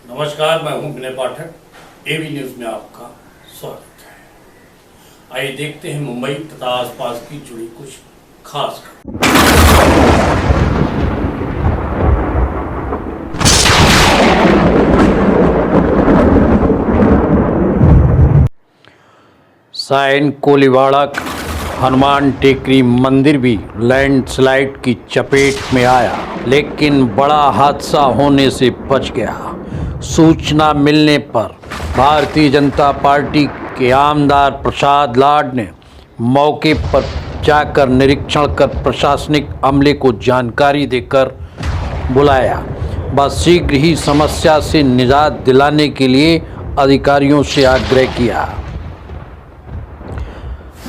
नमस्कार, मैं हूं विनय पाठक। एबी न्यूज में आपका स्वागत है। आइए देखते हैं मुंबई तथा आसपास की जुड़ी कुछ खास साइन कोलीवाड़ा हनुमान टेकरी मंदिर भी लैंडस्लाइड की चपेट में आया, लेकिन बड़ा हादसा होने से बच गया। सूचना मिलने पर भारतीय जनता पार्टी के आमदार प्रसाद लाड ने मौके पर जाकर निरीक्षण कर प्रशासनिक अमले को जानकारी देकर बुलाया। बस शीघ्र ही समस्या से निजात दिलाने के लिए अधिकारियों से आग्रह किया।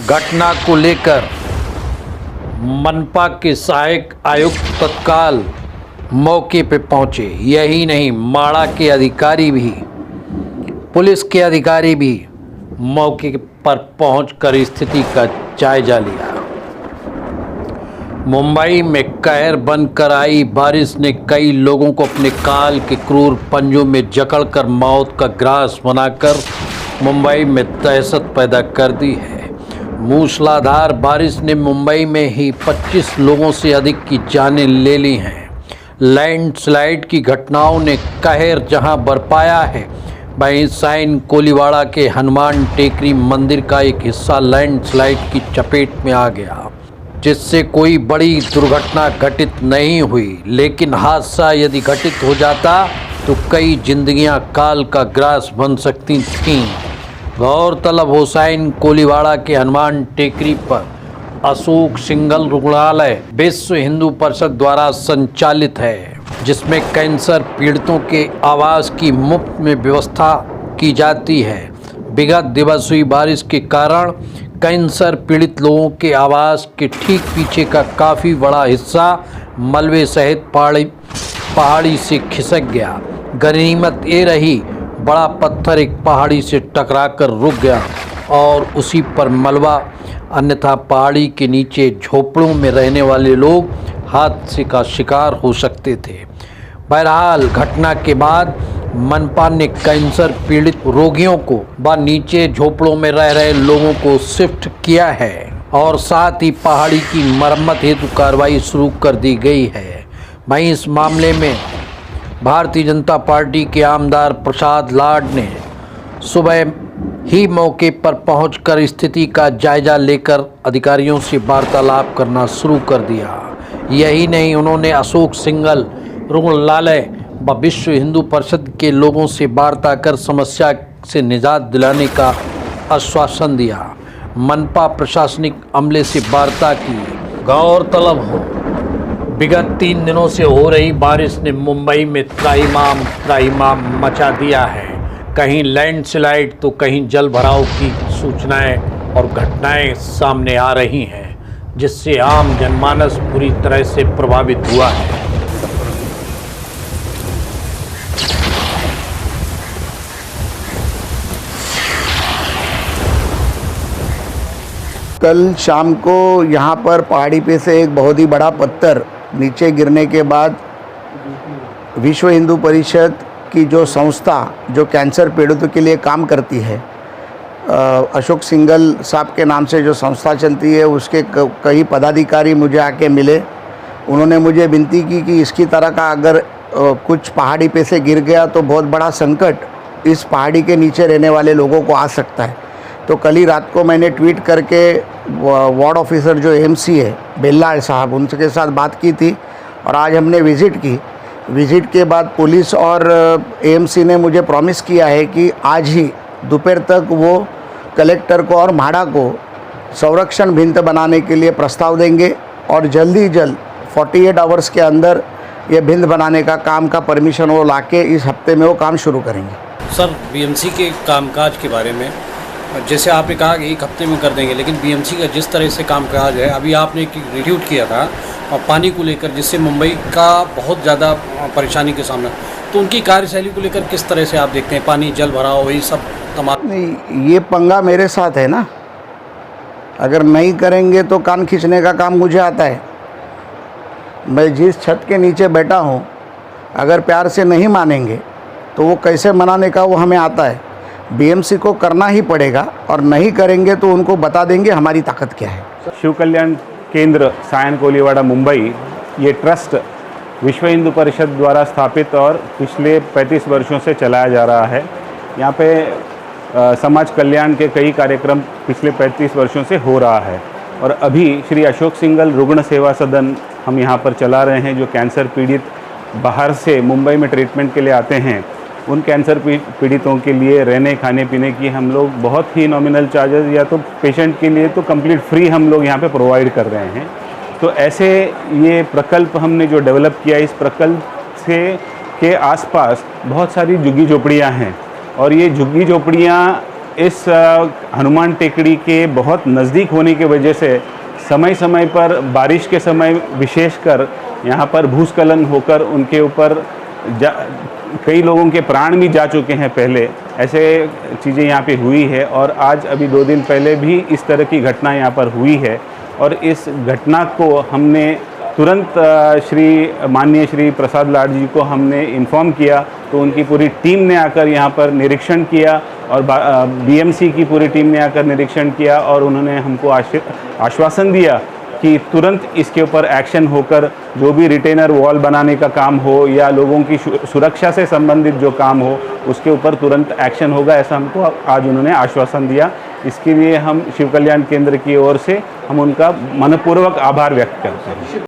घटना को लेकर मनपा के सहायक आयुक्त तत्काल मौके पर पहुंचे। यही नहीं, माड़ा के अधिकारी भी, पुलिस के अधिकारी भी मौके पर पहुंचकर स्थिति का जायजा लिया। मुंबई में कहर बनकर आई बारिश ने कई लोगों को अपने काल के क्रूर पंजों में जकड़कर मौत का ग्रास बनाकर मुंबई में दहशत पैदा कर दी है। मूसलाधार बारिश ने मुंबई में ही 25 लोगों से अधिक की जानें ले ली हैं। लैंडस्लाइड की घटनाओं ने कहर जहां बरपाया है, वहीं साइन कोलीवाड़ा के हनुमान टेकरी मंदिर का एक हिस्सा लैंडस्लाइड की चपेट में आ गया, जिससे कोई बड़ी दुर्घटना घटित नहीं हुई, लेकिन हादसा यदि घटित हो जाता तो कई जिंदगियां काल का ग्रास बन सकती थीं। गौरतलब हो, साइन कोलीवाड़ा के हनुमान टेकरी पर अशोक सिंगल रुग्णालय विश्व हिंदू परिषद द्वारा संचालित है, जिसमें कैंसर पीड़ितों के आवास की मुफ्त में व्यवस्था की जाती है। विगत दिवस हुई बारिश के कारण कैंसर पीड़ित लोगों के आवास के ठीक पीछे का काफ़ी बड़ा हिस्सा मलबे सहित पहाड़ी से खिसक गया। गनीमत ये रही, बड़ा पत्थर एक पहाड़ी से टकराकर रुक गया और उसी पर मलबा, अन्यथा पहाड़ी के नीचे झोपड़ों में रहने वाले लोग हादसे का शिकार हो सकते थे। बहरहाल घटना के बाद मनपा ने कैंसर पीड़ित रोगियों को व नीचे झोपड़ों में रह रहे लोगों को शिफ्ट किया है और साथ ही पहाड़ी की मरम्मत हेतु कार्रवाई शुरू कर दी गई है। वहीं इस मामले में भारतीय जनता पार्टी के आमदार प्रसाद लाड ने सुबह ही मौके पर पहुंचकर स्थिति का जायजा लेकर अधिकारियों से वार्तालाप करना शुरू कर दिया। यही नहीं, उन्होंने अशोक सिंगल रुग्णालय व विश्व हिंदू परिषद के लोगों से वार्ता कर समस्या से निजात दिलाने का आश्वासन दिया। मनपा प्रशासनिक अमले से वार्ता की। गौरतलब हो, विगत 3 दिनों से हो रही बारिश ने मुंबई में त्राहिमाम मचा दिया है। कहीं लैंडस्लाइड तो कहीं जल भराव की सूचनाएं और घटनाएं सामने आ रही हैं, जिससे आम जनमानस बुरी तरह से प्रभावित हुआ है। कल शाम को यहाँ पर पहाड़ी पे से एक बहुत ही बड़ा पत्थर नीचे गिरने के बाद विश्व हिंदू परिषद की जो संस्था जो कैंसर पीड़ितों के लिए काम करती है, अशोक सिंगल साहब के नाम से जो संस्था चलती है, उसके कई पदाधिकारी मुझे आके मिले। उन्होंने मुझे विनती की कि इसकी तरह का अगर कुछ पहाड़ी पे से गिर गया तो बहुत बड़ा संकट इस पहाड़ी के नीचे रहने वाले लोगों को आ सकता है। तो कल ही रात को मैंने ट्वीट करके वार्ड ऑफिसर जो एमसी है बेल्ला साहब, उनके साथ बात की थी और आज हमने विज़िट की। विज़िट के बाद पुलिस और एएमसी ने मुझे प्रॉमिस किया है कि आज ही दोपहर तक वो कलेक्टर को और म्हाडा को संरक्षण भिंत बनाने के लिए प्रस्ताव देंगे और जल्द ही जल्द 48 आवर्स के अंदर ये भिंत बनाने का काम का परमिशन वो लाके इस हफ्ते में वो काम शुरू करेंगे। सर, बीएमसी के कामकाज के बारे में, जैसे आपने कहा कि 1 हफ्ते में कर देंगे, लेकिन बीएमसी का जिस तरह से कामकाज है, अभी आपने एक रिव्यू किया था और पानी को लेकर, जिससे मुंबई का बहुत ज़्यादा परेशानी के सामना, तो उनकी कार्यशैली को लेकर किस तरह से आप देखते हैं? पानी, जल भराव, वही सब तमाम। नहीं, ये पंगा मेरे साथ है ना। अगर नहीं करेंगे तो कान खींचने का काम मुझे आता है। मैं जिस छत के नीचे बैठा हूँ, अगर प्यार से नहीं मानेंगे तो वो कैसे मनाने का वो हमें आता है। बीएमसी को करना ही पड़ेगा और नहीं करेंगे तो उनको बता देंगे हमारी ताकत क्या है। शिव कल्याण केंद्र सायन कोलीवाड़ा मुंबई, ये ट्रस्ट विश्व हिंदू परिषद द्वारा स्थापित और पिछले 35 वर्षों से चलाया जा रहा है। यहाँ पे समाज कल्याण के कई कार्यक्रम पिछले 35 वर्षों से हो रहा है और अभी श्री अशोक सिंघल रुग्ण सेवा सदन हम यहाँ पर चला रहे हैं। जो कैंसर पीड़ित बाहर से मुंबई में ट्रीटमेंट के लिए आते हैं, उन कैंसर पीड़ितों के लिए रहने खाने पीने की हम लोग बहुत ही नॉमिनल चार्जेस या तो पेशेंट के लिए तो कंप्लीट फ्री हम लोग यहाँ पे प्रोवाइड कर रहे हैं। तो ऐसे ये प्रकल्प हमने जो डेवलप किया, इस प्रकल्प से के आसपास बहुत सारी झुग्गी झोपड़ियाँ हैं और ये झुग्गी झोपड़ियाँ इस हनुमान टेकड़ी के बहुत नज़दीक होने की वजह से समय समय पर बारिश के समय विशेषकर यहाँ पर भूस्खलन होकर उनके ऊपर कई लोगों के प्राण भी जा चुके हैं। पहले ऐसे चीज़ें यहाँ पे हुई है और आज अभी 2 दिन पहले भी इस तरह की घटना यहाँ पर हुई है और इस घटना को हमने तुरंत माननीय श्री प्रसाद लाड जी को हमने इन्फॉर्म किया, तो उनकी पूरी टीम ने आकर यहाँ पर निरीक्षण किया और बीएमसी की पूरी टीम ने आकर निरीक्षण किया और उन्होंने हमको आश्वासन दिया कि तुरंत इसके ऊपर एक्शन होकर जो भी रिटेनर वॉल बनाने का काम हो या लोगों की सुरक्षा से संबंधित जो काम हो उसके ऊपर तुरंत एक्शन होगा, ऐसा हमको आज उन्होंने आश्वासन दिया। इसके लिए हम शिव कल्याण केंद्र की ओर से हम उनका मनपूर्वक आभार व्यक्त करते हैं।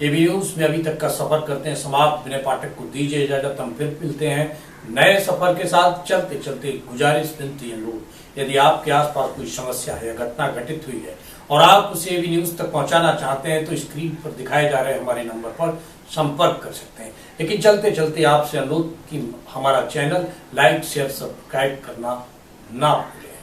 एबी न्यूज में अभी तक का सफर करते हैं समाप्त। विनय पाठक को दीजिए इजाजत, हम फिर मिलते हैं नए सफर के साथ। चलते चलते गुजारिश, विनती है लोग, यदि आपके आसपास कोई समस्या है या घटना घटित हुई है और आप उसे एबी न्यूज तक पहुंचाना चाहते हैं तो स्क्रीन पर दिखाए जा रहे हमारे नंबर पर संपर्क कर सकते हैं। लेकिन चलते चलते आपसे अनुरोध कि हमारा चैनल लाइक शेयर सब्सक्राइब करना ना भूलें।